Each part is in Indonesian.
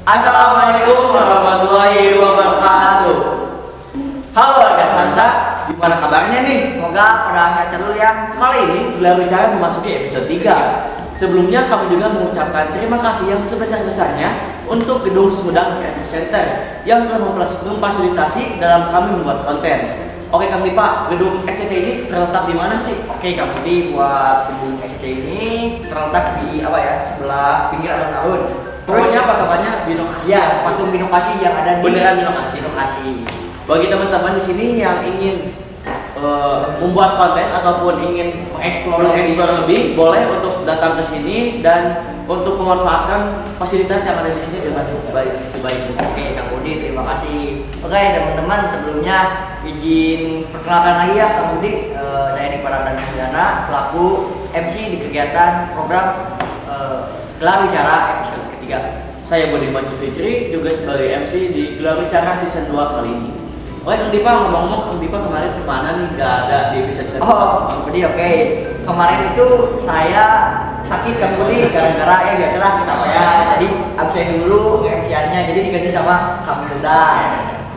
Assalamualaikum warahmatullahi wabarakatuh. Halo warga Sansa, gimana kabarnya nih? Semoga pada hangat dulu ya. Kali ini gelar bicara memasuki episode 3. Sebelumnya kami juga mengucapkan terima kasih yang sebesar-besarnya untuk Gedung Sumedang Creative Center yang telah memfasilitasi dalam kami membuat konten. Oke Kang Dipa, gedung SCC ini terletak di mana sih? Oke Kang Budi, buat gedung SCC ini terletak di sebelah pinggir alun-alun. Terusnya patokannya Binokasi. Ya, patung Binokasi yang ada di beneran Binokasi. Bagi teman-teman di sini yang ingin membuat konten ataupun ingin mengeksplor lebih, boleh untuk datang ke sini dan untuk memanfaatkan fasilitas yang ada di sini dengan sebaik-baiknya. Oke, Kang Budi, terima kasih. Oke, teman-teman, sebelumnya izin perkenalkan lagi ya, Kang Budi. Saya Nikmatan Dana selaku MC di kegiatan program Gelar Bicara episode ketiga. Saya Budiman Fitri juga sebagai MC di Gelar Bicara season 2 kali ini. Oke Kang Dipa, ngomong-ngomong Kang Dipa kemarin kemana nih? Gak ada di episode 1. Kang Budi, oke. Kemarin itu saya sakit Kang Budi gara-gara biasalah saya. Jadi absen dulu MC-nya, jadi diganti sama Hamilda.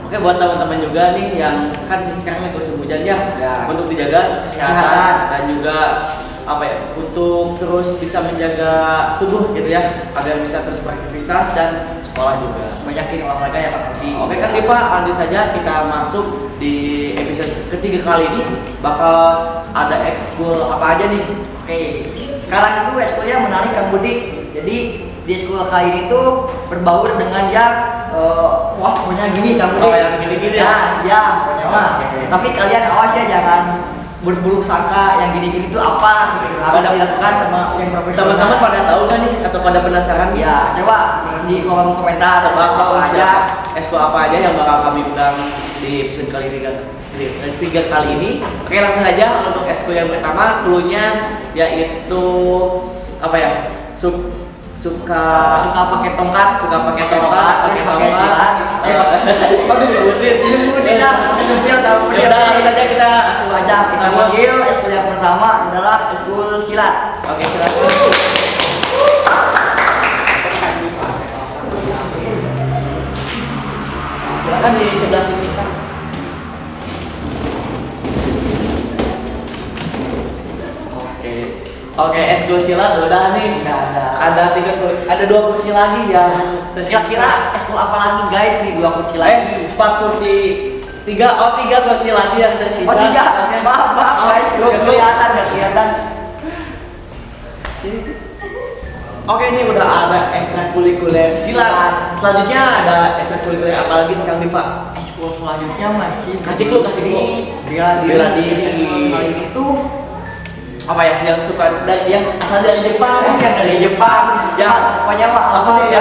Oke, buat teman-teman juga nih yang kan sekarang lagi musim hujan ya, untuk dijaga kesehatan dan juga untuk terus bisa menjaga tubuh gitu ya, agar bisa terus beraktivitas dan sekolah juga. Banyakin olahraga ya Kak Budi. Oke Kang Dipa, lanjut saja kita masuk di episode ketiga kali ini. Bakal ada ekskul apa aja nih? Oke, sekarang itu ekskulnya menarik Kang Budi. Jadi di ekskul kali ini tuh berbaur dengan yang punya gini Kang Budi. Oh yang gini-gini ya? Ya, tapi kalian awas ya, jangan berburuk sangka yang gini-gini itu apa gitu. Harus dilakukan sama yang profesional. Teman-teman pada tahu nggak nih atau pada penasaran? Ya, coba di kolom komentar apa aja ekskul apa aja yang bakal kami undang di episode kali tiga kali ini. Oke, langsung aja untuk ekskul yang pertama, cluenya yaitu suka pakai tongkat, terus pakai silat. Disebutin dah, kesempil kamu. Udah langsung saja kita panggil ekskul yang pertama adalah ekskul silat. Oke, silakan. Silakan di sebelah sini Kak. Oke, ekskul silat udah nih. Ada 2 kursi lagi yang kira-kira ekskul apa lagi guys nih? 2 kursi lagi. 4 kursi. 3 kursi lagi yang tersisa. Oh 3. Maaf guys. Belum kelihatan. Oke, ini udah ada ekstrakurikuler silat. Selanjutnya ada ekstrakurikuler apa lagi nih Kang Dipa? Ekskul selanjutnya masih kasih clue. Bela diri. Kali itu yang suka yang asal dari Jepang, ya pokoknya ini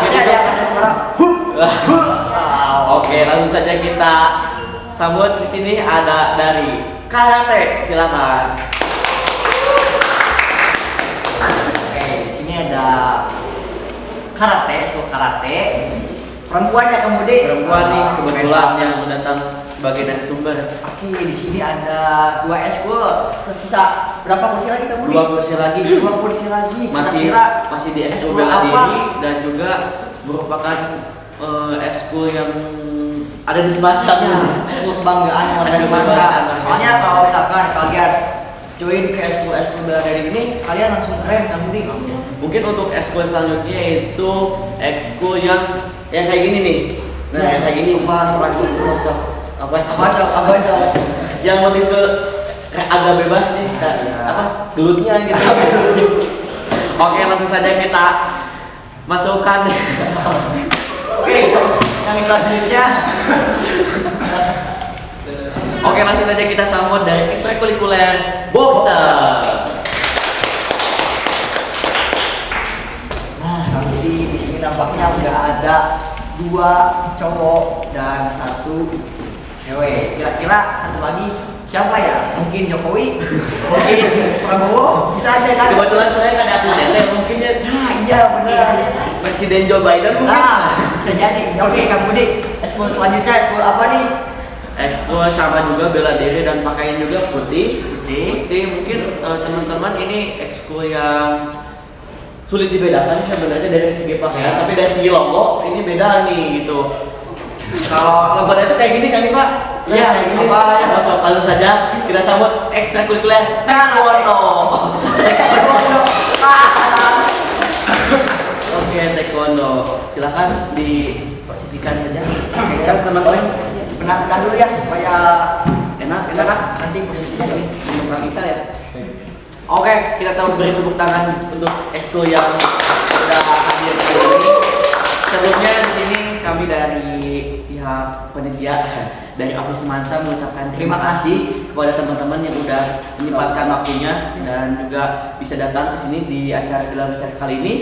akhirnya ada suara Oke, langsung saja kita sambut. Di sini ada dari karate, silakan. Oke, di sini ada ekskul karate. Perempuannya kemudian perempuan nih kebetulan yang datang sebagai narasumber. Oke, di sini ada 2 ekskul. Tersisa berapa kursi lagi kamu? 2 kursi lagi. Masih di ekskul bela diri dan juga merupakan ekskul yang ada di sebelah sana. Ekskul kebanggaan yang ada di Sumatera. Soalnya kalau misalkan kalian join ke ekskul bela diri ini, kalian langsung keren kan Budi? Mungkin untuk ekskul selanjutnya itu ekskul yang kayak gini nih. Nah, yang kayak gini masuk. Apa yang lebih ke agak bebas nih, gelutnya gitu. Oke, langsung saja kita masukkan. Oke, yang selanjutnya. Oke, langsung saja kita sambut dari ekstrakurikuler boxer. Nah, nanti di sini nampaknya udah ada 2 cowok dan 1 cewek. Kira-kira satu lagi siapa ya? Mungkin Jokowi, mungkin Prabowo, bisa aja kan? Kebetulan saya kan ada presiden, mungkin ya. Nah, iya benar. Presiden Joe Biden mungkin. Bisa jadi. Oke, Kang Budi, ekskul selanjutnya ekskul apa nih? Ekskul sama juga bela diri dan pakaian juga putih. Mungkin teman-teman ini ekskul yang sulit dibedakan sebenarnya dari segi pakaian, tapi dari segi logo ini beda nih gitu. Kalau logonya itu kayak gini kali Pak? Iya, kayak gini. Apa ya? Langsung saja kita sambut ekstrakurikuler taekwondo. Oke, taekwondo. Silakan diposisikan saja. Oke, teman-teman. Benar dulu ya supaya enak nanti posisinya di Bang Isa ya. Oke, kita tahu beri tepuk tangan untuk ekskul yang sudah hadir kali ini. Sebelumnya di sini kami dari pihak penyedia dari Office Semansa mengucapkan terima kasih kepada teman-teman yang sudah menyempatkan waktunya dan juga bisa datang ke sini di acara gelar bicara kali ini.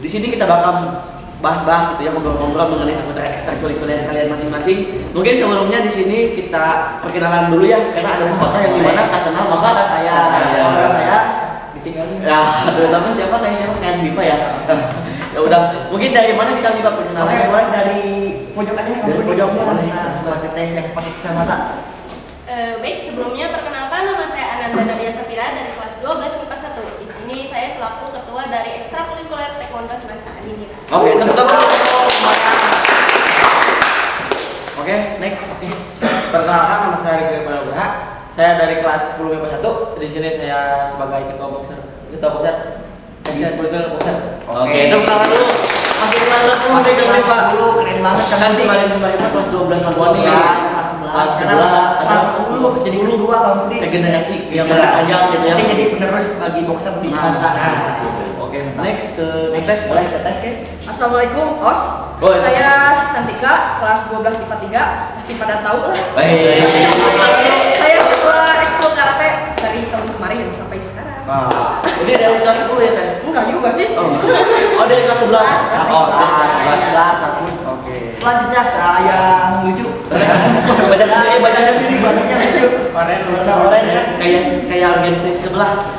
Di sini kita bakal bahas-bahas gitu ya, ngobrol-ngobrol mengenai seputar ekstrakurikuler kalian masing-masing. Mungkin sebelumnya di sini kita perkenalan dulu ya, karena ada beberapa yang gimana tak kenal maka saya ditinggalin. Ya, terutama siapa kayak Bipa ya. Ya udah, mungkin dari mana kita coba perkenalan? Oke, mulai dari pojok aja. Dari pojok boleh. Sebagai teh yang pakai kacamata. Baik, sebelumnya perkenalkan nama saya Ananda Nadia Sapira dari kelas 12 MIPA 1. Di sini saya selaku ketua dari ekstrakurikuler taekwondo Semansa Adinira. Oke, teman-teman. Oke, next. Perkenalkan nama saya Riki Pradana. Saya dari kelas 10 MIPA 1. Di sini saya sebagai ketua boxer. Ekstrakurikuler boxer. Oke, itu perkenalan dulu. Masih kelas 10 kelas 10 keren banget kan nanti kemarin kelas 12 semua nih. Kelas 11 ada 10 jadi 22 kamu di regenerasi yang masih panjang gitu ya. Jadi penerus bagi boxer di Semansa. Oke, next ke Teh. Boleh ke Teh. Assalamualaikum Os. Saya Santika, kelas 12 IPA 3. Pasti pada tahu lah. Baik. Saya ketua ekskul karate dari tahun kemarin sampai sekarang. Nah, jadi dari kelas 10 ya Teh? Enggak juga sih. Oh, dari kelas 11. Oh, dari kelas 11 aku. Oke. Selanjutnya yang lucu. Baca sendiri banyaknya lucu. Oren ya. Kayak organisasi sebelah.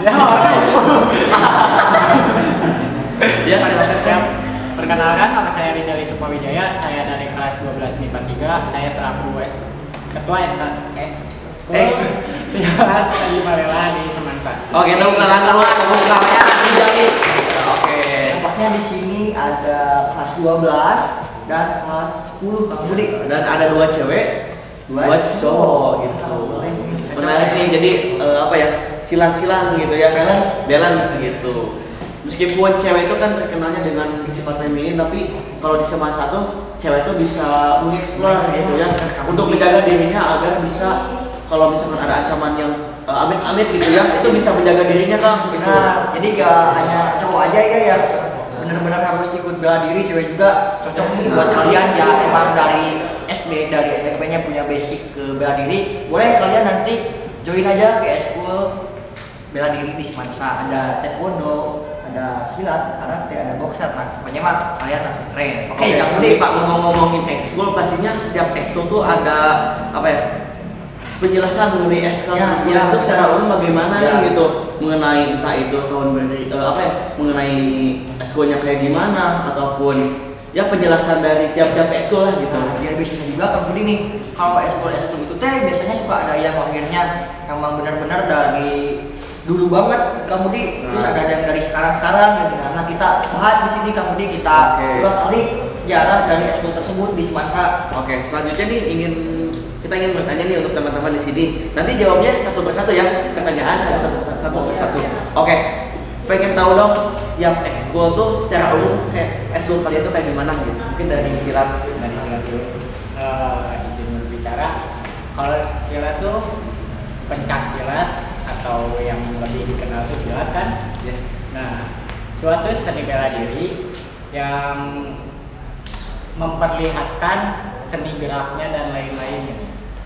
Ya, silakan. Perkenalkan nama saya Ridali Supawijaya. Saya dari kelas 12 MIPA 3. Saya selaku ketua SKS. Siaran tadi Marela di Semansa. Oke, tepuk tangan namanya Ridali. Oke. Nampaknya di sini ada kelas 12 dan kelas 10 Kang Budi. Dan ada 2 cewek, 2 cowok gitu. Menarik nih, jadi apa ya? Silang-silang gitu ya. Balance gitu. Meskipun cewek itu kan terkenalnya dengan sifat feminin, tapi kalau di Semansa tuh cewek itu bisa mengeksplor gitu ya, untuk menjaga dirinya agar bisa kalau misalkan ada ancaman yang amit-amit gitu ya, itu bisa menjaga dirinya Kang. Gitu. Nah, jadi gak hanya cowok aja ya, benar-benar harus ikut bela diri, cewek juga cocok nih buat kalian yang emang dari SD, dari SMP-nya punya basic ke bela diri. Boleh kalian nanti join aja ke ekskul bela diri di Semansa. Ada taekwondo, ada silat, karate, ada boxer. Nah, pokoknya mah kalian langsung keren. Oke, Kang Budi, Pak, ngomong-ngomongin ekskul, pastinya setiap ekskul tuh ada apa ya? Penjelasan mengenai ekskul ya, itu secara umum bagaimana ya. nih gitu, mengenai entah itu tahun berdiri apa ya, mengenai ekskulnya kayak gimana ataupun ya penjelasan dari tiap-tiap ekskul lah gitu. Nah, biar biasanya juga Kang Budi nih, kalau ekskul itu teh biasanya suka ada yang akhirnya emang benar-benar dari dulu banget Kang Budi, terus ada yang dari sekarang gitu. Nah, kita bahas di sini Kang Budi, kita ulang kali sejarah dari ekskul tersebut di Semansa. Oke, selanjutnya nih kita ingin bertanya nih untuk teman-teman di sini. Nanti jawabnya satu persatu ya, pertanyaan satu persatu. Oke, pengen tahu dong tiap ekskul tuh secara umum ekskul kalian tuh kayak gimana gitu? Mungkin dari silat. Dulu. Izin berbicara. Kalau silat tuh pencak silat atau yang lebih dikenal tuh silat kan. Nah, suatu seni bela diri yang memperlihatkan seni geraknya dan lain-lainnya.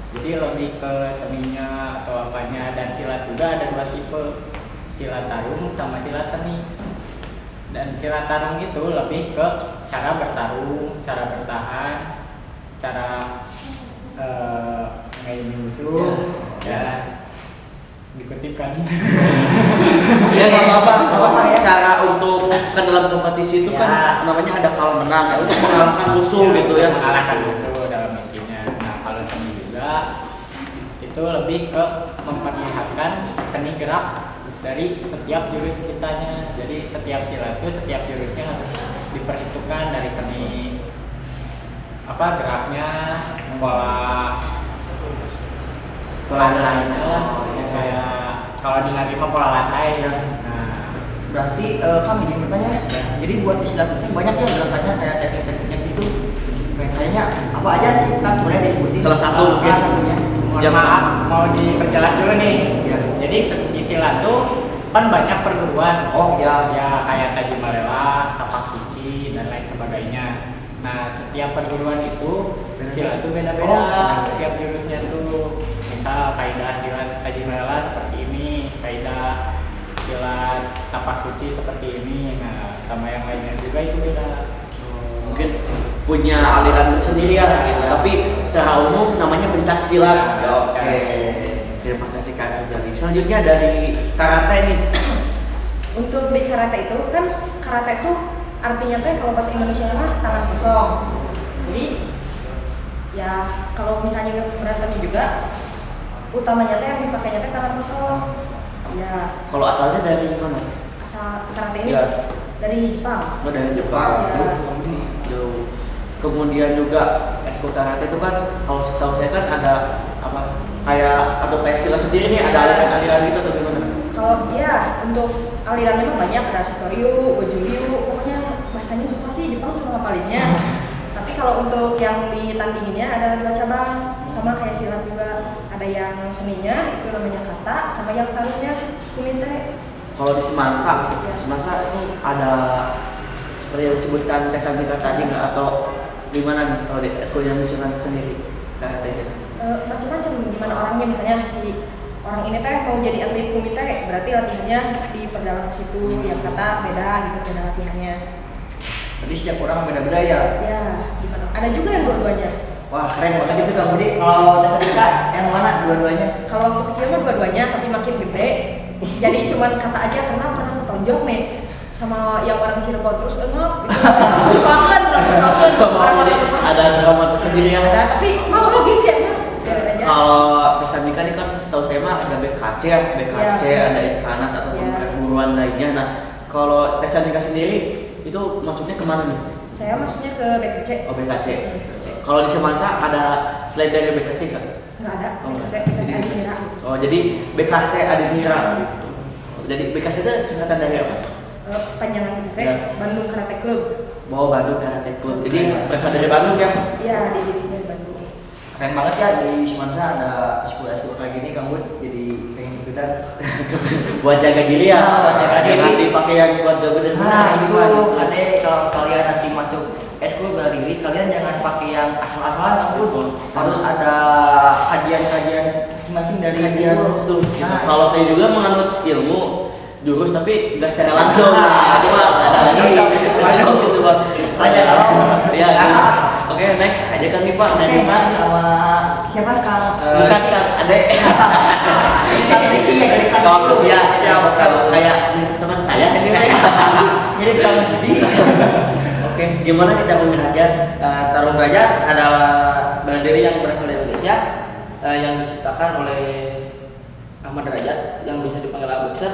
Jadi lebih ke seninya atau apanya. Dan silat juga ada 2 tipe, silat tarung sama silat seni. Dan silat tarung itu lebih ke cara bertarung, cara bertahan, cara ngayomi musuh dan dikutipkan. Ya nggak apa-apa ya. Cara untuk ke dalam kompetisi itu kan namanya ada kalah menang ya, untuk mengalahkan musuh gitu ya. Mengalahkan musuh dalam intinya. Nah, kalau seni juga itu lebih ke memperlihatkan seni gerak dari setiap jurus kitanya. Jadi setiap silat itu setiap jurusnya harus diperhitungkan dari seni geraknya, pola lantainya lah, kayak kalau di Nabi mah pola lantai. Nah, Berarti kami ingin bertanya, jadi buat di silat itu banyak ya gerakannya kayak teknik-tekniknya gitu. Kayaknya apa aja sih kan boleh disebutin? Salah satu mungkin. Satunya. mohon maaf mau diperjelas dulu nih. Ya. Jadi di silat tuh kan banyak perguruan. Oh ya. Ya kayak Tajimalela, Tapak Suci dan lain sebagainya. Nah setiap perguruan itu silat itu beda-beda. Setiap jurusnya tuh, misal kaidah silat Tajimalela seperti ini, kaidah silat Tapak Suci seperti ini. Nah sama yang lainnya juga itu beda. Mungkin punya aliran sendiri ya gitu. Tapi secara umum namanya pencak silat. Oke. Terima kasih Kak Jali. Selanjutnya dari karate nih. Untuk di karate itu kan karate itu artinya teh kalau bahasa Indonesia mah tangan kosong. Jadi ya kalau misalnya berantemnya juga utamanya teh yang dipakainya teh tangan kosong. Ya, Kalau asalnya dari mana? asal karate ini Ya. dari Jepang. Oh, dari Jepang. Ya. Jauh. Kemudian juga eskul karate itu kan kalau setahu saya kan ada kayak silat sendiri nih, ada aliran-aliran gitu atau gimana? Kalau ya untuk alirannya mah banyak, ada Shitoryu, Goju-ryu, pokoknya bahasanya susah sih Jepang suka ngapalinnya. Tapi kalau untuk yang ditandinginnya ada 2 cabang, sama kayak silat juga. Ada yang seninya itu namanya kata, sama yang karunya kumite. Kalau di Semansa itu ada seperti yang disebutkan Tesantika tadi nggak, atau gimana nih kalau di eskul yang disusun sendiri karate? Macam-macam gimana orangnya, misalnya si orang ini teh mau jadi atlet kumite, berarti latihannya di perdalam situ. Yang kata beda gitu beda latihannya. Jadi setiap orang beda-beda ya. Ya, gimana? Ada juga yang dua-duanya. Wah keren banget gitu Kang Budi. Kalau Tesantika yang mana dua-duanya? Kalau waktu kecil mah dua-duanya, tapi makin gede jadi cuman kata aja karena pernah ketonjok nih sama yang orang Cirebon terus enggak gitu. langsung soalkan orang-orang Ada drama tersendiri yang ada, tapi mau logis ya biarin aja. kalau Tesantika ini kan setahu saya mah ada BKC ya, BKC Ya. ada Ikanas atau Ya. perguruan lainnya. Nah kalau Tesantika sendiri itu maksudnya kemana nih? Saya maksudnya ke BKC. Oh BKC. Kalau di Semansa ada selain dari BKC kan? Nggak ada, Oh, BKC Adinira. Oh jadi BKC Adinira gitu. Jadi BKC itu singkatan dari apa sih? Panjangan BKC, Ya. Bandung Karate Club. Bawa Bandung Karate Club. Jadi berasal dari Bandung ya? Iya, di Bandung. Keren banget ya di Semansa ada eskul-eskul kayak gini Kang Bud. Jadi pengen ikutan. Buat jaga diri ya. Buat jaga diri. Jangan dipakai yang buat bener-bener. Nah itu Ade kalau kalian nanti masuk eskul bela diri, kalian jangan pakai yang asal-asalan Kang Bud. Harus ada kajian-kajian masing-masing dari khusus gitu. Nah, Kalau saya juga menganut ilmu jurus tapi nggak secara langsung. Nah, cuma ada lagi gitu Pak. Tanya kalau Iya. Oke, next aja kan nih Pak dari Mas sama siapa Kang? bukan Kang Ade. Kang Riki ya dari kelas Kalau 10. ya siapa kalau kayak teman saya ini. Mirip Kang Budi. Oke, gimana kita menderajat? Tarung derajat adalah bela diri yang berasal dari Indonesia yang diciptakan oleh Ahmad Derajat yang bisa dipanggil Abu Besar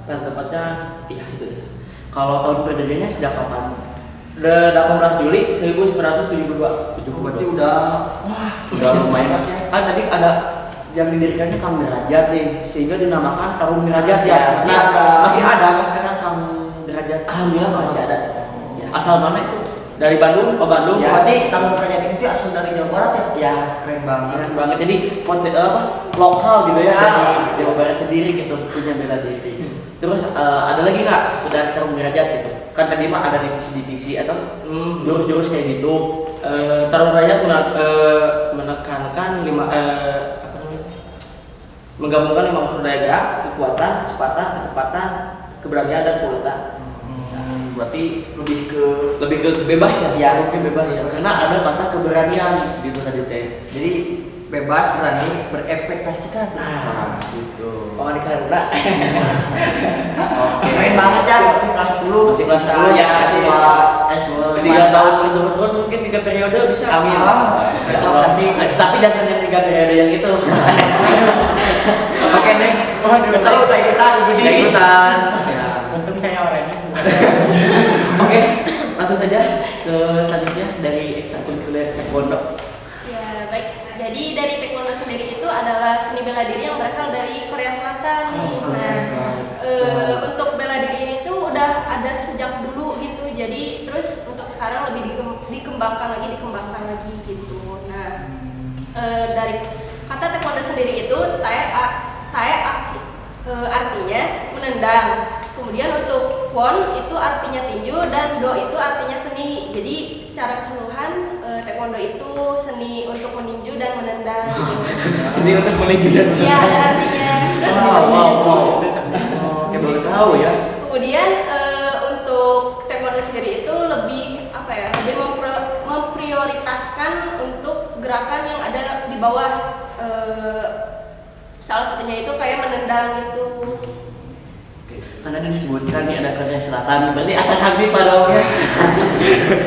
dan tepatnya iya itu deh. Kalau tahun berdirinya sejak kapan? 18 Juli 1972. Berarti udah Udah lumayan ya. Kan tadi ada yang didirikannya Kang Derajat nih, sehingga dinamakan Tarung Derajat ya. Berarti Nah, ada masih ada kan sekarang Kang Derajat? Alhamdulillah masih ada. Asal mana itu? Dari Bandung? Oh Bandung. Ya. Berarti Tarung Derajat itu asal dari Jawa Barat ya? Ya, Keren banget. Keren banget. Jadi lokal gitu ya, Ah. dari Jawa Barat sendiri gitu punya bela diri. Terus ada lagi nggak seputar Tarung Derajat gitu? Kan tadi mah ada divisi-divisi atau jurus-jurus kayak gitu. Tarung derajat menekankan menggabungkan 5 unsur daya gerak, kekuatan, kecepatan, ketepatan, keberanian dan keuletan. Berarti lebih ke Lebih ke bebas ya? Ya. Lebih bebas ya. Karena ada kata keberanian gitu tadi teh. jadi bebas berani berekspektasikan. Nah, gitu. Oh, di karena. Oke. Keren banget ya masih kelas 10. Masih kelas 10 ya. S2 3 tahun berturut-turut mungkin 3 periode bisa. Amin. Cocok nanti. Tapi jangan yang 3 periode yang itu. Oke, next. Waduh, tahu saya ikutan Budi. Saya ikutan. Ya. Untung saya orangnya. Oke, langsung saja ke selanjutnya dari ekstrakurikuler taekwondo. Ya, baik. Jadi dari taekwondo sendiri itu adalah seni bela diri yang berasal dari Korea Selatan. Untuk bela diri ini tuh udah ada sejak dulu gitu. Jadi terus untuk sekarang lebih dikembangkan lagi gitu. Nah, dari kata taekwondo sendiri itu artinya menendang. Kemudian untuk won itu artinya tinju dan do itu artinya seni. Jadi secara keseluruhan taekwondo itu seni untuk meninju dan menendang. Seni untuk meninju dan Iya, ada artinya. Terus Wow. Ya baru tahu ya. kemudian untuk taekwondo sendiri itu lebih apa ya? Lebih memprioritaskan untuk gerakan yang ada di bawah. Salah satunya itu kayak menendang gitu. Karena disebutkan nih ada Korea Selatan, berarti asal kami pada umumnya.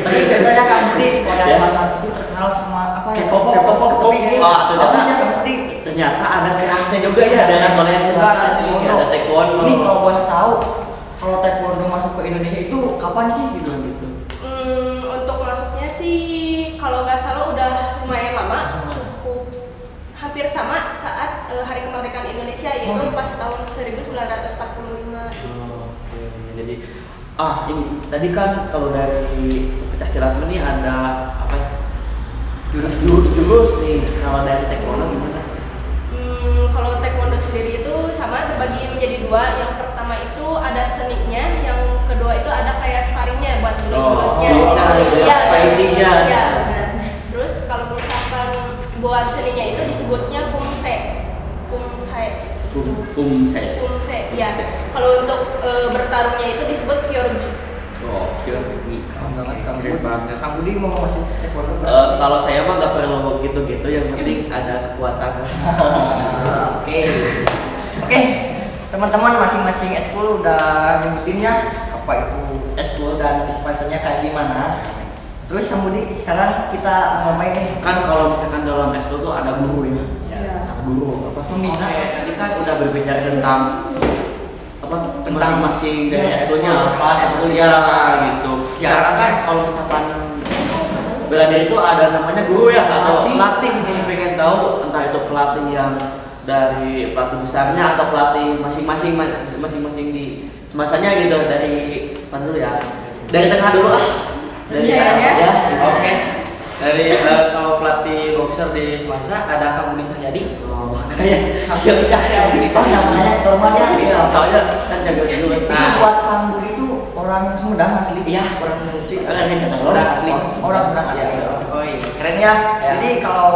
Tapi biasanya Kang Budi Korea Ya. Selatan itu terkenal sama apa ya? K-pop. Tapi ini Oh, itu bagus dah. ya Kang Budi. Ternyata ada kerasnya juga ya, ada Korea Selatan nih, ada taekwondo. Ini kalau boleh tahu, kalau taekwondo masuk ke Indonesia itu kapan sih gitu? Untuk masuknya sih kalau nggak salah udah lumayan lama, cukup hampir sama saat Hari Kemerdekaan Indonesia yaitu pas tahun 1945. Oke, jadi ini tadi kan kalau dari pecah silat ini ada apa ya? Jurus nih. Kalau dari taekwondo gimana? Kalau taekwondo sendiri itu sama terbagi menjadi dua. Yang pertama itu ada seninya, yang kedua itu ada kayak sparringnya buat mulut-mulutnya. Fightingnya. Iya, benar. Terus kalau misalkan buat seninya itu disebutnya kumse. Kumse, ya. Kalau untuk bertarungnya itu disebut kyorgi. Oh, kyorgi. Keren banget. Kang Budi mau masuk taekwondo? Kalau saya mah nggak perlu gitu-gitu, yang penting ada kekuatan. Oke, teman-teman masing-masing eskul udah nyebutin ya apa itu eskul dan dispensernya kayak gimana. Terus Kang Budi sekarang kita ngapain nih? Kan kalau misalkan dalam eskul tuh ada guru ya. Ya. Guru apa? Pembina. Oke, tadi kan udah berbicara tentang apa? Tentang masing-masing dari ya, eskulnya, kelas, eskulnya gitu. Sekarang kan kalau misalkan bela diri itu ada namanya guru ya atau pelatih nih, pengen tahu entah itu pelatih yang dari pelatih besarnya atau pelatih masing-masing di semasanya gitu, dari mana dulu ya? Dari tengah dulu ah. Dari Saya tengah ya? ya. Oke. Dari kalau pelatih boxer di Semasa ada Kang Budi Cahyadi. Oh, kayak Budi Cahyadi. Oh namanya Tormanya. Iya, soalnya kan jago dulu. Itu buat Kang Budi itu orang Sumedang asli. Iya, orang Sumedang asli. Orang Sumedang asli. Iya. Oh iya, keren ya. Ya. Jadi kalau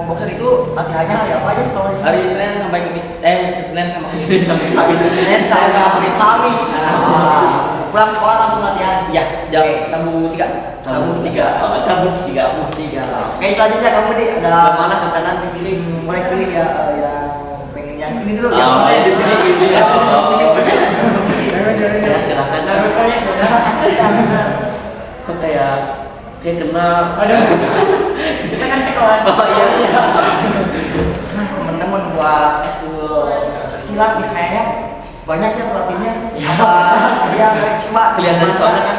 boxer itu latihannya hari apa aja kalau di sini? Hari Senin sampai Kamis. Senin sama Kamis. Hari Senin sampai Kamis. Pulang sekolah langsung latihan. Iya, jam Tamu 3. Tamu 3. Oke, selanjutnya kamu nih ada Mana ke kanan ke kiri? boleh pilih ya yang pengen yang ini dulu. Oh, yang di sini gini ya. Ya, Ya, silakan. Kok kayak kenal. Aduh. Kita kan sekelas. Oh iya. Nah, teman-teman buat eskul silat nih kayaknya banyak ya pelatihnya. Apa dia coba Kelihatan soalnya kan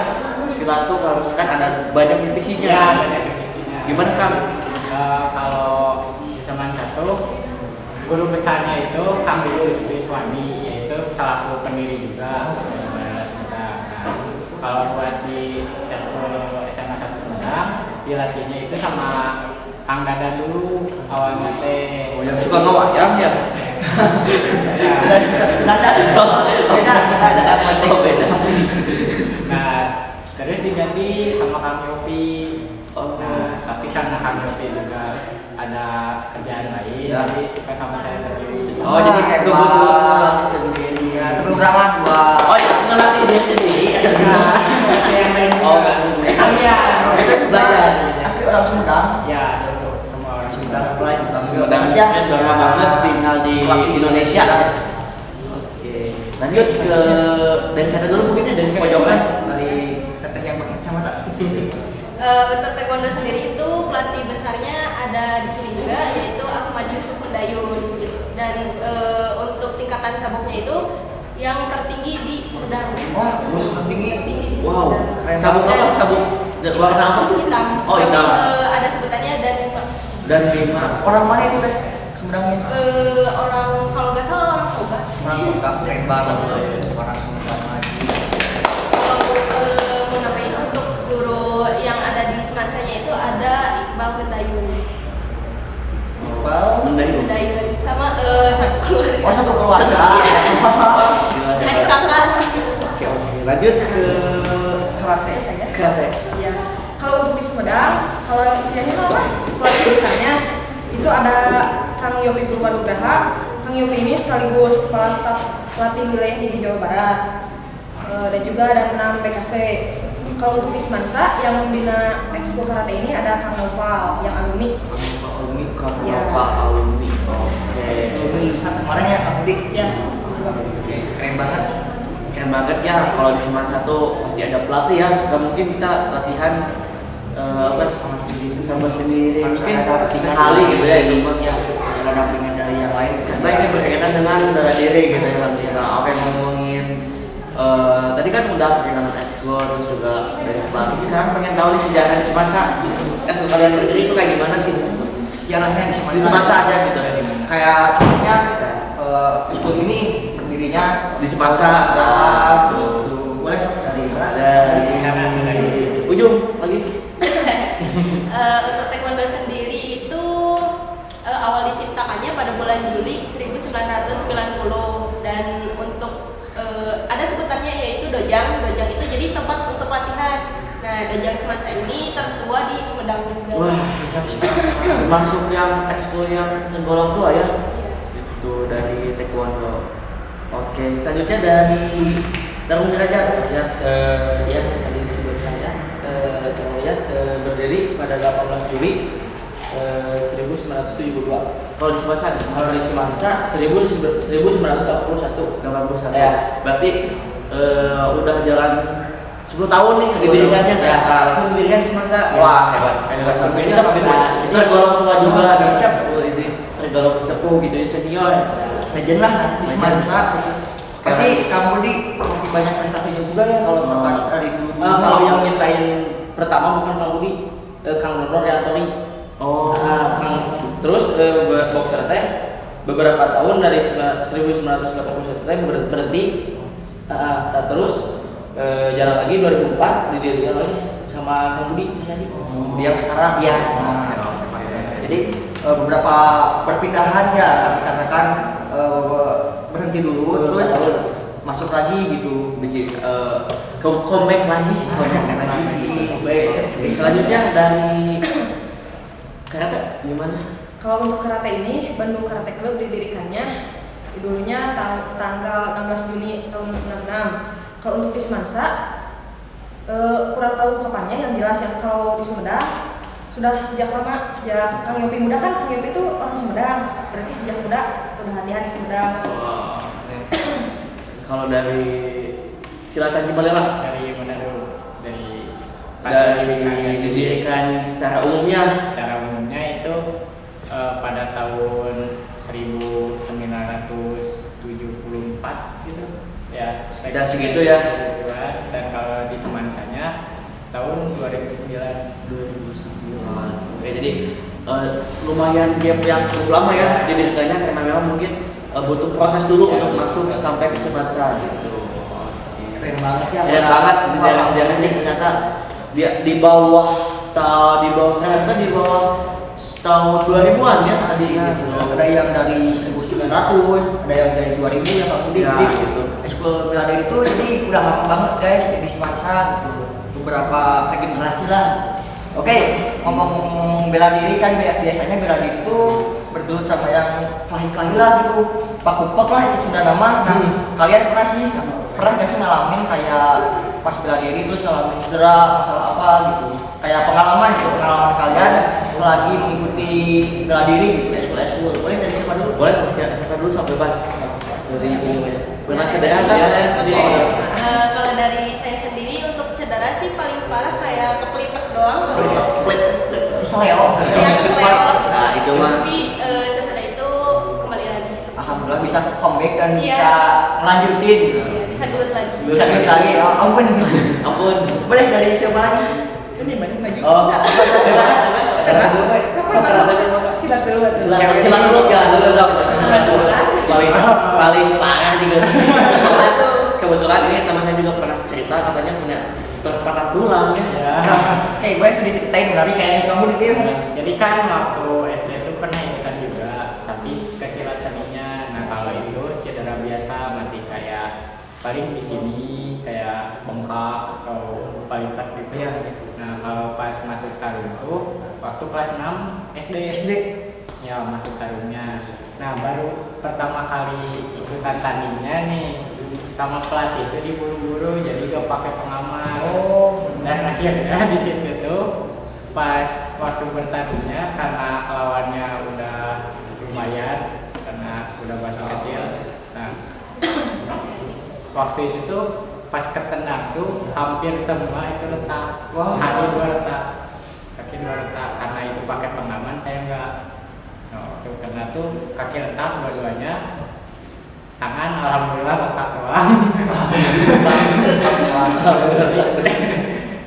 silat tuh harus kan ada banyak divisinya. Ya, banyak divisinya. Gimana Kang? Kalau di Seman 1 guru besarnya itu Kang Wiswani, yaitu selaku pendiri juga Balas Sumedang. Nah, kalau buat di SMA 1 Sumedang dilatihnya itu sama Kang Dadan dulu awalnya teh. Oh, yang suka ngewayang ya? sudah ada. Beda, kita ada apa sih? Oh, beda. Nah, terus diganti sama Kang Yopi. Oh. Nah, tapi karena Kang Yopi juga ada kerjaan lain, Ya. jadi suka sama saya sendiri. Oh, jadi kayak kebetulan sendiri. Ya, kebetulan buat Oh, ya, ngelatih dia sendiri. Nah, yang lain Oh, juga. enggak. Iya. kita Belajar. asli orang Sumedang. Ya, semua orang Sumedang apply Sumedang dan bangga banget tinggal di Indonesia. Oke, lanjut ke dari sana dulu mungkin ya, dari pojokan dari teteh yang pakai kacamata. Untuk taekwondo sendiri itu pelatih besarnya ada di sini juga, yaitu Ahmad Yusuf Mendayun gitu. Dan untuk tingkatan sabuknya itu yang tertinggi di Sumedang. Wah, belum tertinggi. Tertinggi di wow, Sumedang. sabuk apa? Sabuk warna apa tuh? Hitam. Oh, hitam. Ada sebutannya dan Dan 5. Orang mana itu teh? Sumedangnya. orang kalau nggak salah orang Toba. Orang Toba, keren banget loh. Orang Sumedang lagi. Kalau mau nambahin untuk guru yang ada di semansanya itu ada Iqbal Mendayun. Iqbal. Mendayun. Sama satu keluarga. Oh, satu keluarga. Kasih kakak. Oke, lanjut ke Karate saya. karate. Ya. Kalau untuk di Sumedang, kalau istilahnya itu apa? Pelatih besarnya itu ada Kang Yopi Purwanugraha. Kang Yopi ini sekaligus kepala staf pelatih wilayah di Jawa Barat. Dan juga ada 6 PKC. Kalau untuk di Semansa yang membina ekskul karate ini ada Kang Noval yang alumni. Alumni karena Ya. Pak alumni. Oke. Itu lulusan kemarin ya, Kang Budi. Ya. Oke, keren banget. Keren banget ya, kalau di Seman 1 pasti ada pelatih ya. Gak mungkin kita latihan apa sama sendiri. Mungkin ada sekali gitu ya itu mah. Ya, ada dampingan dari yang lain. Karena ini berkaitan dengan bela diri gitu ya nanti. Nah, oke ngomongin tadi kan udah perkenalan ekskul terus juga dari pelatih. Sekarang pengen tahu nih sejarah di Semansa. Ekskul kalian berdiri itu kayak gimana sih? Sejarahnya di Di Semansa aja gitu ya. Kayak contohnya ekskul ini berdirinya Di Semansa berapa? Boleh sok dari mana? dari sana dari ujung lagi. Untuk taekwondo sendiri itu awal diciptakannya pada bulan Juli 1990 dan untuk ada sebutannya yaitu dojang. Dojang itu jadi tempat untuk latihan. Nah, dojang Semansa ini tertua di Sumedang juga. Wah, termasuk yang ekskul yang tergolong tua ya. Itu dari taekwondo. Oke, selanjutnya dari Tarung Derajat Ya, ya tadi disebutkan ya, kemudian berdiri pada 18 Juli 1972. kalau di Semansa Kalau di Semansa 1981. 81. Ya. Berarti udah jalan 10 tahun nih kediriannya Ya. langsung didirikan Semansa. Ya. Wah, hebat sekali. Hebat sekali. Dicap gitu. Nah, Itu tergolong tua juga Oh, nih. dicap. Ini tergolong sepuh gitu ya, senior. Legend lah nanti di Semansa. Pasti Kang Budi masih banyak prestasinya juga ya kalau misalkan dari dulu. Kalau yang mintain pertama bukan Kang Budi, Kang Nurul Riantoni. Oh. Terus boxer teh beberapa tahun dari 1981 teh berhenti. Terus jalan lagi 2004 didirikan lagi sama Kang Budi Cahyadi. Yang sekarang Ya. Jadi beberapa perpindahan ya dikarenakan berhenti dulu terus masuk lagi gitu. Bikin comeback lagi. Baik. Selanjutnya dari karate gimana? Kalau untuk karate ini, Bandung Karate Club didirikannya dulunya tanggal 16 Juni tahun 66. Kalau untuk di Semansa, kurang tahu kapannya yang jelas yang kalau di Sumedang sudah sejak lama, sejak Kang Yopi muda kan, Kang Yopi itu orang Sumedang, berarti sejak muda udah latihan di Sumedang. Kalau dari silakan kembali lah. Dari Manado, dari didirikan secara umumnya. secara umumnya itu pada tahun 1974 gitu ya, Sekitar segitu ya. Dan kalau di Semansanya tahun 2009. Oke, jadi lumayan gap yang cukup lama ya didirikannya karena memang mungkin butuh proses dulu Ya, untuk betul. masuk sampai ke Semansa gitu. Keren banget ya. Keren banget sejarah-sejarah ini ternyata di bawah ternyata di bawah tahun 2000-an ya tadi gitu. Ada yang dari 1900, ada yang dari 2000 ya Pak Budi. Ya, Jadi gitu. ekskul bela diri itu jadi udah lama banget guys di Semansa gitu. Beberapa generasi lah. Oke, ngomong bela diri kan biasanya bela diri itu bergelut sama yang kelahi-kelahi lah gitu. Pak Kupek lah itu sudah nama. Nah, kalian pernah gak sih ngalamin kayak pas bela diri terus ngalamin cedera atau apa gitu? Kayak pengalaman kalian lagi mengikuti bela diri gitu, ekskul boleh siapa dulu sampai bebas dari ini aja. Pernah cedera kan ya tadi? Kalau dari saya sendiri untuk cedera sih paling parah kayak kepelitek doang kalau Keseleo. yang keseleo. Nah itu mah. Tapi sesudah itu kembali lagi. Alhamdulillah bisa comeback dan Iya. bisa lanjutin. Iya, bisa gelut lagi. Bisa balik lagi. Oh, ampun. Ampun. Boleh dari siapa lagi? Ini banyak lagi. Oh. Silat dulu. Silat dulu sob. Paling parah juga. Kebetulan ini teman saya juga pernah cerita katanya punya patah tulang ya. Ya. Kayak gue itu diceritain tapi kayak kamu di tim. Jadi kan waktu SD itu pernah ikutan juga, tapi kesilat seninya. Nah kalau itu cedera biasa masih kayak paling di sini kayak bengkak atau palipat gitu. Iya. Nah kalau pas masuk tarung tuh waktu kelas 6 SD. Ya masuk tarungnya. Nah baru pertama kali ikutan tandingnya nih sama pelatih itu diburu-buru jadi gak pakai pengaman. Oh. Dan akhirnya di situ tuh pas waktu bertandingnya karena lawannya udah lumayan karena udah masih kecil. Nah waktu itu tuh pas ketendang tuh hampir semua itu retak. Wow. Kaki dua retak. Karena itu pakai pengaman saya enggak. Nah, waktu kena tuh kaki retak dua-duanya. Tangan alhamdulillah retak doang.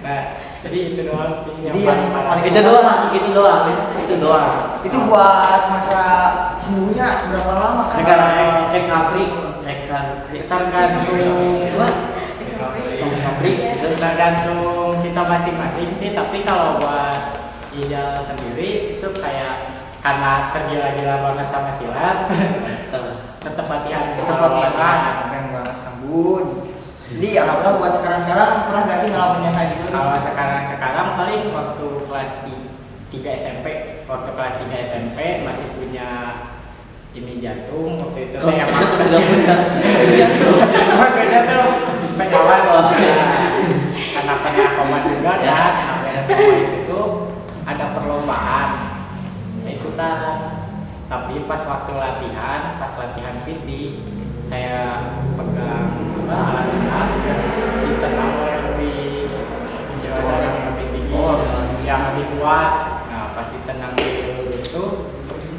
Nah, jadi itu doang sih yang Jadi paling yang parah. paling- Itu doang. Itu buat masa sembuhnya berapa lama kan? Negara recovery tergantung kita masing-masing sih, tapi kalau buat Ijal sendiri itu kayak karena tergila-gila banget sama silat tetap latihan Keren banget Tambun. Jadi alhamdulillah buat sekarang pernah gak sih ngalamin yang kayak gitu? kalau sekarang paling waktu kelas 3 SMP masih punya ini jantung waktu itu Kalau emang sekarang udah gak punya. maksudnya tuh penyawan karena pernah koma juga Ya. dan hampir semua itu ada perlombaan ikutan, tapi pas waktu latihan fisik saya pegang alat ditendang oleh lebih dewasa yang lebih tinggi yang lebih kuat. Nah pas ditendang itu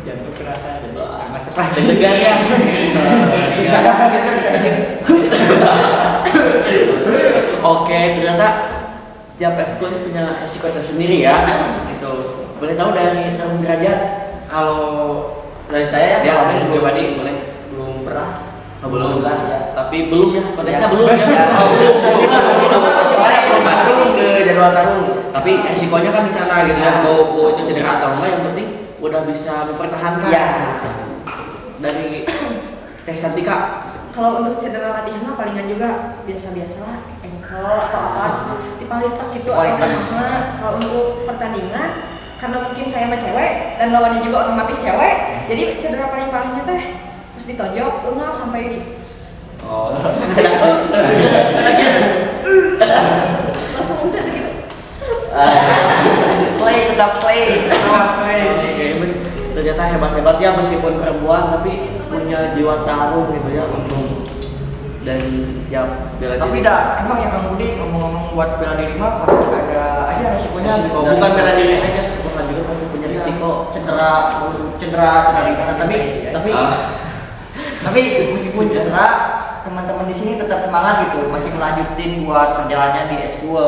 jantung kerasa jadi masih Deg-degan ya. Oke, ternyata tiap ekskul punya resiko tersendiri ya. Gitu. Boleh tahu dari Tarung Derajat? Kalau dari saya Dia ya pribadi boleh belum pernah. belum lah ya. Tapi belum ya, konteksnya Ya. belum ya. Belum masuk ke jadwal tarung. Tapi resikonya kan di sana gitu ya. Mau itu cedera atau enggak, yang penting udah bisa mempertahankan. Iya. Dari Teh Santika. Kalau untuk cedera latihan mah palingan juga biasa-biasa lah, ankle atau apa, dipalitak gitu atau apa. Kalau untuk pertandingan, karena mungkin saya sama cewek dan lawannya juga otomatis cewek, jadi cedera paling parahnya teh pas ditonjok, ngap sampai di Oh, langsung udah gitu. Tetap slay. ternyata hebat-hebat ya meskipun perempuan tapi punya jiwa tarung gitu ya untuk dari tiap bela Tapi diri. dah emang yang kamu Budi ngomong-ngomong buat bela diri mah pasti ada aja resikonya. Resiko. Dari- Bukan bela diri aja, sekolah juga pasti punya Iya, risiko. cedera ringan tapi tapi meskipun cedera teman-teman di sini tetap semangat gitu masih melanjutin buat perjalanannya di school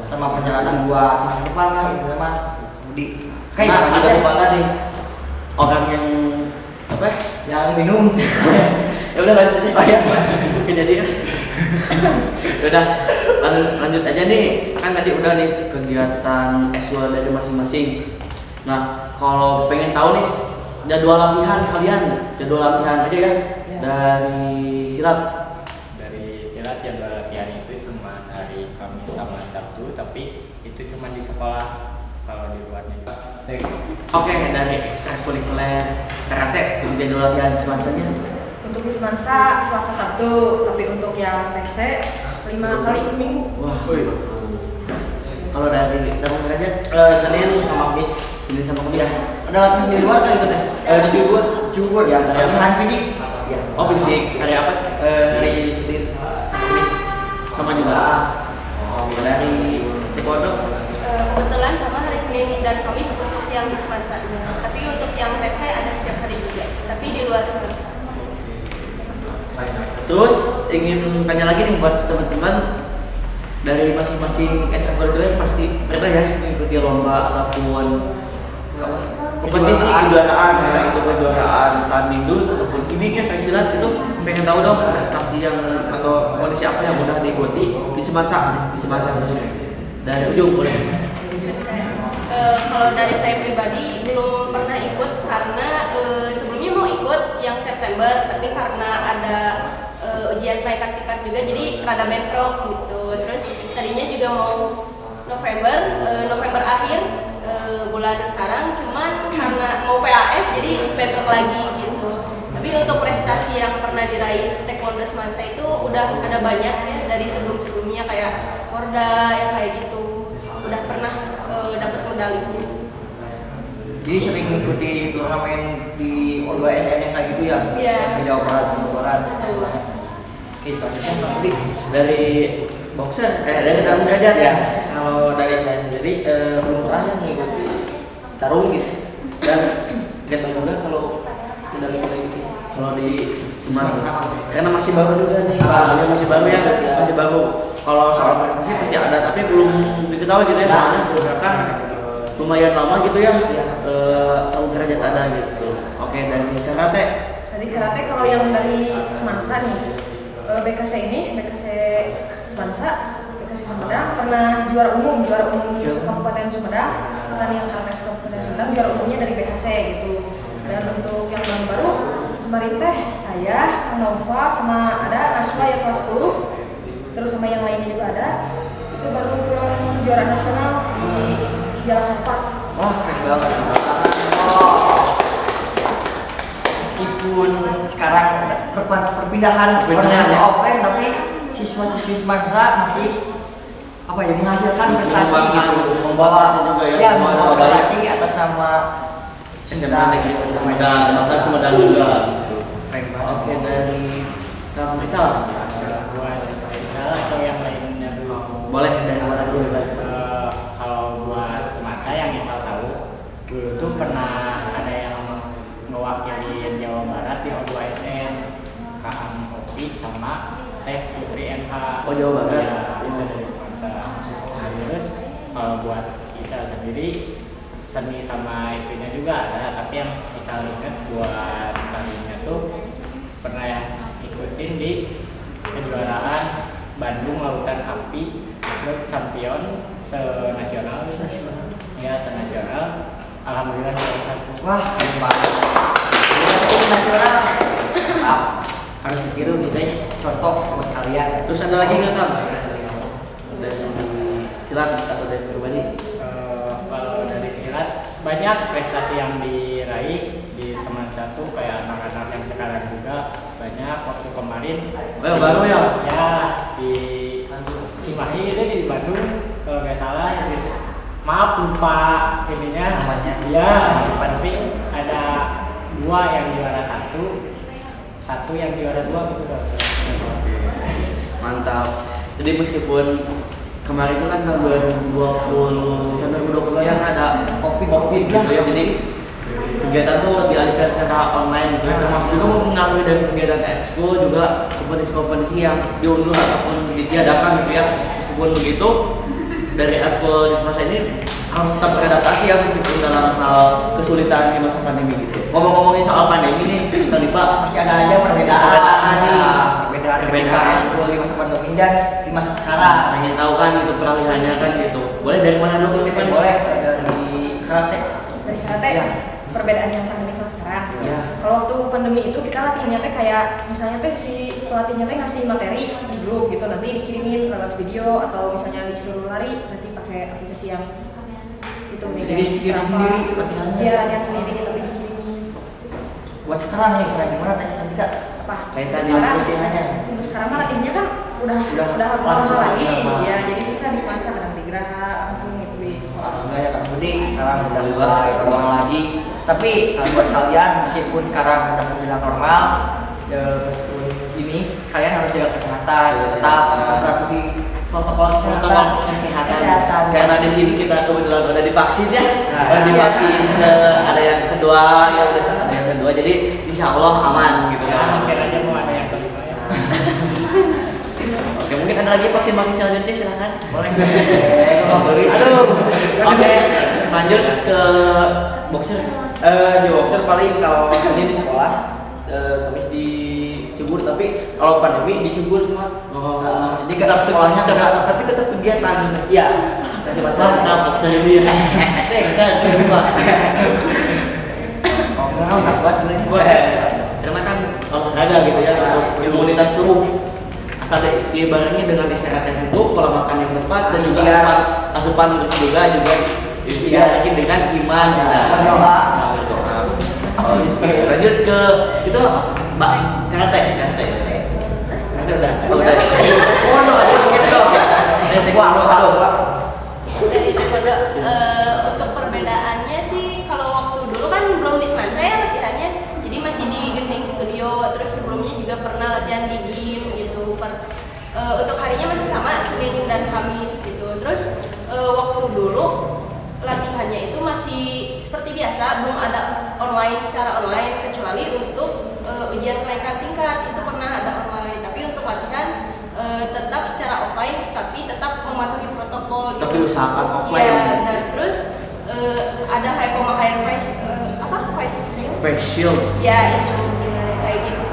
sama perjalanan buat masa depan lah itu sama Budi. Kayak Nah, ada ada kepala nih orang yang apa ya? yang minum. Ya udah lanjut aja saya. Kejadian. Ya udah lanjut aja nih. Kan tadi udah nih kegiatan S2 dari masing-masing. Nah, kalau pengen tahu nih jadwal latihan kalian, jadwal latihan aja ya. Dari silat. dari silat jadwal latihan itu cuma hari Kamis sama Sabtu, tapi itu cuma di sekolah. Kalau di luarnya juga Oke, dari ekstrakurikuler karate jadwal latihan semuanya. Untuk Wismansa Selasa Sabtu, tapi untuk yang TC 5 kali seminggu. Wah, kalau dari Tarung Derajat Senin sama Kamis. Senin sama Kamis. Ada latihan di luar kali itu teh? Di Cirebon. Cirebon ya, latihan fisik. Iya. Oh fisik. Hari apa? Hari Senin sama Kamis. Sama juga. Oh dari taekwondo. Kebetulan sama hari Senin dan Kamis untuk yang di Semansa. Tapi untuk yang TC ada setiap hari juga. Tapi di luar Semansa. Terus ingin tanya lagi nih buat teman-teman dari masing-masing ekstrakurikuler pasti pernah ya mengikuti lomba ataupun kompetisi kejuaraan, kayak itu kejuaraan tanding dulu ataupun ini kan kayak silat itu pengen tahu dong prestasi yang atau kondisi apa yang mudah diikuti di Semansa dari ujung boleh. Kalau dari saya pribadi belum pernah ikut karena sebelumnya mau ikut yang September tapi karena ada ujian kenaikan tingkat juga jadi rada bentrok gitu. Terus tadinya juga mau November akhir bulan sekarang cuman karena mau PAS jadi bentrok lagi gitu. Tapi untuk prestasi yang pernah diraih Taekwondo Semansa itu udah ada banyak ya dari sebelum-sebelumnya kayak Porda yang kayak gitu udah pernah dapat medali. Jadi sering mengikuti turnamen di O2SN yang kayak gitu ya? Iya. Di Jawa Barat, Jawa Barat. Betul. Oke, selanjutnya Bang Budi. Dari boxer dari tarung derajat ya. Kalau dari saya sendiri belum pernah ya mengikuti tarung gitu dan nggak tahu juga kalau medali gitu. Kalau di Sumatera karena masih baru juga nih, masih baru ya, masih baru. Kalau soal prestasi pasti ada tapi belum diketahui gitu ya soalnya berdasarkan lumayan lama gitu ya tarung derajat ada gitu. Oke, dari karate. Dari karate kalau yang dari Semansa nih, BKC Semansa, BKC Sumedang pernah juara umum di Kabupaten Sumedang, pertandingan karate Kabupaten Sumedang juara umumnya dari BKC gitu. Dan untuk yang baru kemarin teh saya, Kang Nova sama ada Naswa yang kelas 10, terus sama yang lainnya juga ada. Itu baru pulang kejuaraan nasional di Jakarta. Wah, keren banget. Meskipun sekarang perpindahan online ke offline tapi siswa-siswi Semansa masih apa ya menghasilkan prestasi gitu, membawa juga ya, ya membawa prestasi atas nama Sumedang juga. Oke, dari Kang Rizal. Buat misal atau yang lainnya dulu. Boleh dari mana dulu guys? Kalau buat Semansa yang misal tahu dulu tuh pernah ada yang mewakili Jawa Barat di O2SN, Kang Opi sama Teh Putri NH. Oh, Jawa Barat. Ya, itu dari Semansa. Nah, terus kalau buat Isal sendiri seni sama itunya juga ada, tapi yang Isal ingat buat kalinya tuh pernah yang ikutin di kejuaraan Bandung Lautan Api World Champion senasional ya senasional. Alhamdulillah juara satu. wah keren banget. Ini nasional harus ditiru nih guys, contoh buat kalian. Terus ada lagi nggak Kang? Dari silat atau dari pribadi? Kalau dari silat banyak prestasi yang diraih di Semansa tuh kayak anak-anak yang sekarang juga banyak. Waktu kemarin Baru ya? ya di Cimahi itu di Bandung kalau nggak salah maaf lupa ininya Namanya. ya tapi ada 2 yang juara satu yang juara 2 gitu. Mantap. Jadi meskipun kemarin itu kan tahun 2020 yang ada COVID gitu ya, jadi kegiatan tuh dialihkan secara online gitu ya, termasuk juga mengalami dari kegiatan ekskul juga kompetisi-kompetisi yang diundur ataupun ditiadakan gitu ya. Meskipun begitu dari ekskul di masa ini harus tetap beradaptasi ya meskipun dalam hal kesulitan di masa pandemi gitu. Ngomong-ngomongin soal pandemi nih, Kang Dipa, Masih ada aja perbedaan nih, perbedaan Perbedaan. ekskul di masa pandemi dan di masa sekarang. pengen tahu kan gitu peralihannya kan gitu. Boleh dari mana dulu nih Pak? Boleh dari karate. Dari karate Ya. perbedaan yang pandemi sama sekarang. Ya. Kalau waktu pandemi itu kita latihannya teh kayak misalnya teh si pelatihnya teh ngasih materi di grup gitu, nanti dikirimin lewat video atau misalnya disuruh lari nanti pakai aplikasi yang itu Jadi sendiri latihannya. Iya, latihan sendiri tapi dikirimin. Buat sekarang nih kayak gimana tanya kita? Apa? Kayak Untuk tadi sekarang, latihannya. untuk sekarang mah latihannya kan udah langsung lama lagi, normal. ya jadi bisa di Semansa kadang di Geraha langsung itu di sekolah. Alhamdulillah ya Kang Budi. sekarang udah mulai normal lagi. Tapi kalau buat kalian meskipun sekarang udah terbilang normal, meskipun ini kalian harus jaga kesehatan, tetap mematuhi protokol kesehatan. Karena di sini kita kebetulan udah divaksin ya. Nah, Udah iya. divaksin, ada yang kedua, ya udah ada yang kedua. Jadi insya Allah aman gitu Ya, kan. mungkin aja mau ada yang kelima ya. Oke, mungkin ada lagi vaksin selanjutnya silakan. Boleh. Aduh. Oke, lanjut ke boxer. Di boxer paling kalau Senin di sekolah, Kamis di Cibur, tapi kalau pandemi di Cibur semua. Jadi kita sekolahnya tapi tetap kegiatan. Iya. Kasih mantap boxer ini ya. Kan cuma. Oh, enggak buat Wah, karena kan olahraga gitu ya untuk imunitas tubuh. Asal dibarengi dengan istirahat yang cukup, pola makan yang tepat dan juga Iya. asupan juga Iya. lagi dengan iman. Berdoa. Berdoa. Oke, lanjut ke itu Mbak karate. Karate udah. Udah. Oh, no, aja gitu. Gua. Dan itu pada untuk perbedaannya sih kalau waktu dulu kan belum di Semansa ya latihannya, jadi masih di Genting Studio. Terus sebelumnya juga pernah latihan di gym gitu. Untuk harinya masih sama Senin dan Kamis gitu. Terus waktu dulu latihannya itu masih seperti biasa, belum ada secara online kecuali untuk ujian kenaikan tingkat itu pernah ada online. Tapi untuk latihan tetap secara offline, tapi tetap mematuhi protokol. Tapi usahakan offline. Iya, dan terus ada kayak pemakaian face Face shield. ya itu kayak gitu.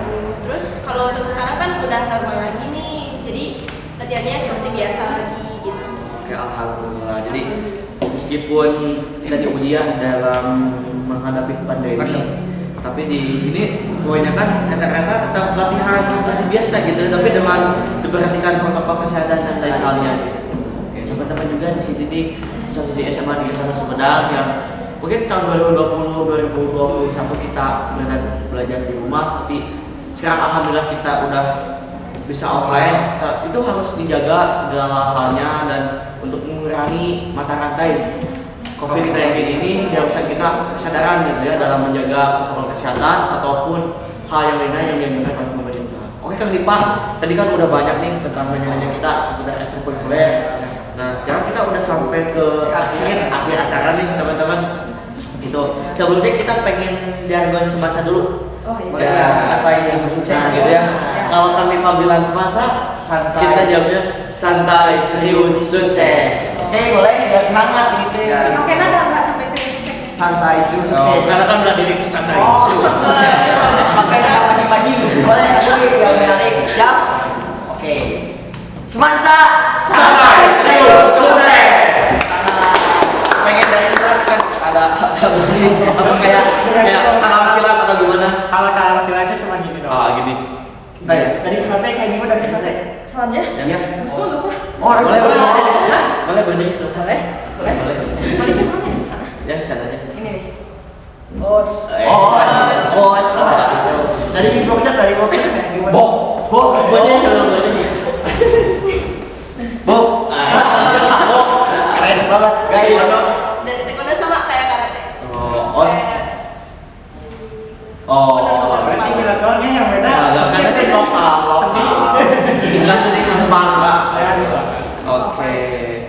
Terus kalau untuk sekarang kan udah normal lagi nih, jadi latihannya seperti biasa lagi gitu. Oke, alhamdulillah. Jadi meskipun kita di ujian dalam menghadapi pandemi, tapi di sini kebanyakan kata-kata tetap latihan seperti biasa gitu, tapi dengan diperhatikan protokol kesehatan dan lain halnya. Oke, teman-teman juga di sini di Asosiasi SMA di Kota Sumedang yang mungkin tahun 2020-2021 kita belajar di rumah, tapi sekarang alhamdulillah kita udah bisa offline. Itu harus dijaga segala halnya dan untuk mengurangi mata rantai COVID-19 ini diharuskan kita kesadaran gitu ya dalam menjaga protokol kesehatan ataupun hal yang lainnya yang dianjurkan oleh pemerintah. Oke Kang Dipa, tadi kan udah banyak nih tentang nanya-nanya kita seputar ekstrakurikuler. Nah sekarang kita udah sampai ke akhir acara nih teman-teman. Gitu. Sebelumnya kita pengen jargon semasa dulu. Oh iya. Boleh ya, santai serius sukses. Nah, gitu ya. Kalau Kang Dipa bilang semasa, Santai. kita jawabnya santai serius sukses. Oke, boleh biar semangat gitu ya. Oke, nada nggak sampai sukses. Santai serius Oh, sukses. karena kan belah diri santai Oh, serius sukses. makanya masing-masing boleh tapi biar menarik. Siap? Oke. Semansa Santai serius sukses. Pengen dari silat kan ada apa kayak salam silat atau gimana? Kalau salam silatnya cuma gini doang. Ah gini. Tadi karate kayak gimana dari karate? Salamnya? Ya. Terus lo apa? Oh, Boleh boleh. Hah? Boleh berdiri silakan. Boleh? Boleh? Boleh. Balik ke mana? Di sana. Ya kesana aja. Ini nih. Bos. Bos. Dari boxer kayak gimana? Box. Box. Semuanya salam aja nih. Box. Box. Keren banget. Guys. Dari taekwondo sama kayak karate. Oh, os. Kayak- Oh, Berarti silat doangnya yang beda. Nah, kan itu lokal. Kita sendiri harus bangga. Ya, gitu. Oke.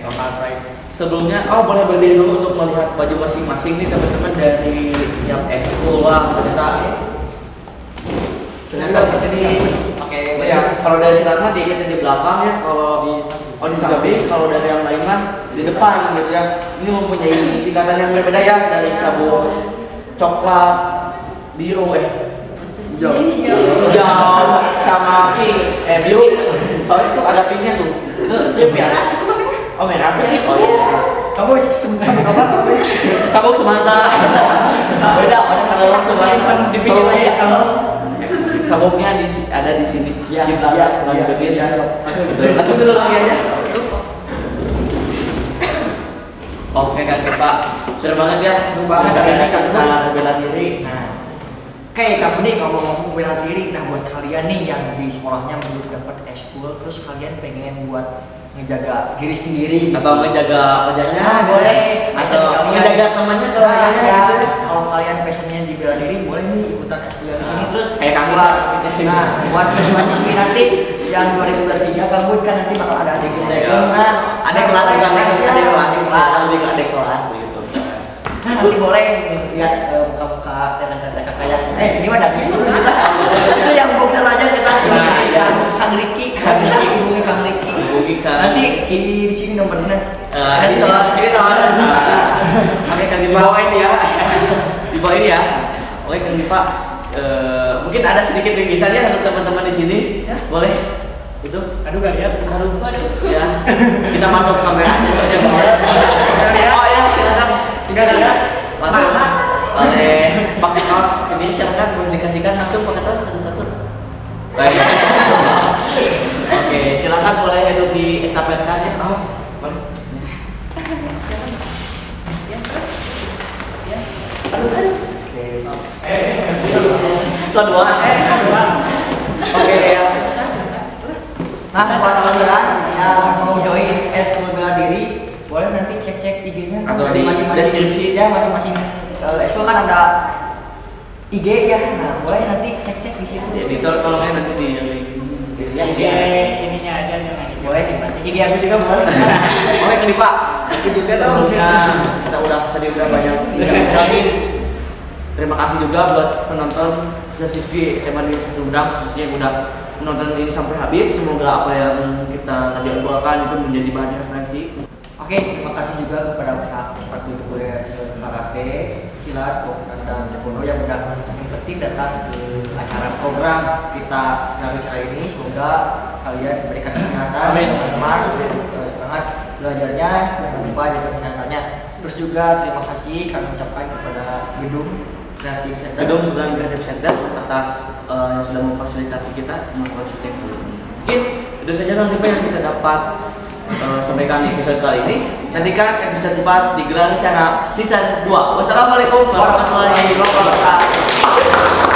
Lokal baik. Sebelumnya, boleh berdiri dulu untuk melihat baju masing-masing nih teman-teman dari yang ekskul lah ternyata di sini. Oke, ya. Kalau dari silat mah dia di belakang ya. Kalau di samping, kalau dari yang lain mah di depan gitu ya. Ini mempunyai tingkatan yang berbeda ya dari sabuk coklat, biru Ini hijau. hijau sama pink biru. Soalnya itu ada pinknya tuh. Itu strip ya. Merah, itu mah merah. Oh merah. Oh iya. Kamu sabuk apa tuh? Sabuk semasa. Beda. Sabuk semasa. Divisi lain. Sabuknya ada di sini. Ya, Di ya, belakang selain ya, bibir. ya. Langsung dulu lagi aja. Oke kan Pak. Seru banget ya. Seru banget. Hari ini kita bela diri. Nah, Kayak kamu nih ngomong-ngomong bela diri, nah buat kalian nih yang di sekolahnya belum dapat ekskul, terus kalian pengen buat ngejaga diri sendiri Atau menjaga pacarnya? Nah, boleh. Atau Kalian- menjaga temannya kalau Nah, kayaknya ya, gitu. kalau kalian passionnya di bela diri boleh nih ikutan kuliah di sini terus Kayak kami buat sih. nah buat siswa-siswi nanti yang 2023 gabut kan nanti bakal ada adik nah Ada kelas juga, ada Iya, kelas, kelas. lebih ke ada kelas gitu. Nah nanti boleh lihat muka-muka tekan-tekan kayak ini mah daging terus itu yang boxer aja kita Nah, iya. yang Kang Riki hubungi Kang Riki Hubungi Kang nanti di sini nomornya Ini tahun. Oke Kang Dipa. Dibawain ya. Dibawain ya. Oke Kang Dipa. Mungkin ada sedikit bingkisannya untuk teman-teman di sini. Ya. Boleh? Itu. Aduh gak lihat. Aduh. Ya. Kita masuk kamera aja soalnya. Oh ya, silakan. Sudah lihat. Langsung oleh Pak Ketos ini silakan boleh dikasihkan langsung Pak Ketos satu-satu. Baik. Oke, silakan boleh itu di estafetkan ya. Boleh. Ya, terus. Ya. Kedua. Oke ya. nah buat kalian yang mau join eskul bela diri boleh nanti cek IG-nya kan Atau dari di masing-masing deskripsi. ya masing-masing eskul kan ada IG ya nah boleh nanti cek-cek di situ Ya, editor tolongnya nanti di Yang dia ininya aja jangan boleh IG aku juga boleh Oke ini Pak. itu juga dong Sebelumnya kita udah banyak diucapin. Terima kasih juga buat penonton siswi SMA di Sumedang khususnya yang udah menonton ini sampai habis. Semoga apa yang kita tadi obrolkan itu menjadi bahan referensi. Oke, terima kasih juga kepada pihak Ekstrakurikuler Kuliah Karate, Silat, dan Taekwondo yang udah penting datang ke acara program kita dari acara ini. Semoga kalian diberikan kesehatan, teman-teman, semangat belajarnya, jangan lupa jaga kesehatannya. Terus juga terima kasih kami ucapkan kepada Gedung Kreatif Center. Gedung 9 Creative Center atas yang sudah memfasilitasi kita melakukan syuting kali ini. Mungkin itu saja nanti yang kita dapat sampaikan di episode kali ini. Nantikan episode 4 digelar secara season 2. Wassalamualaikum warahmatullahi wabarakatuh.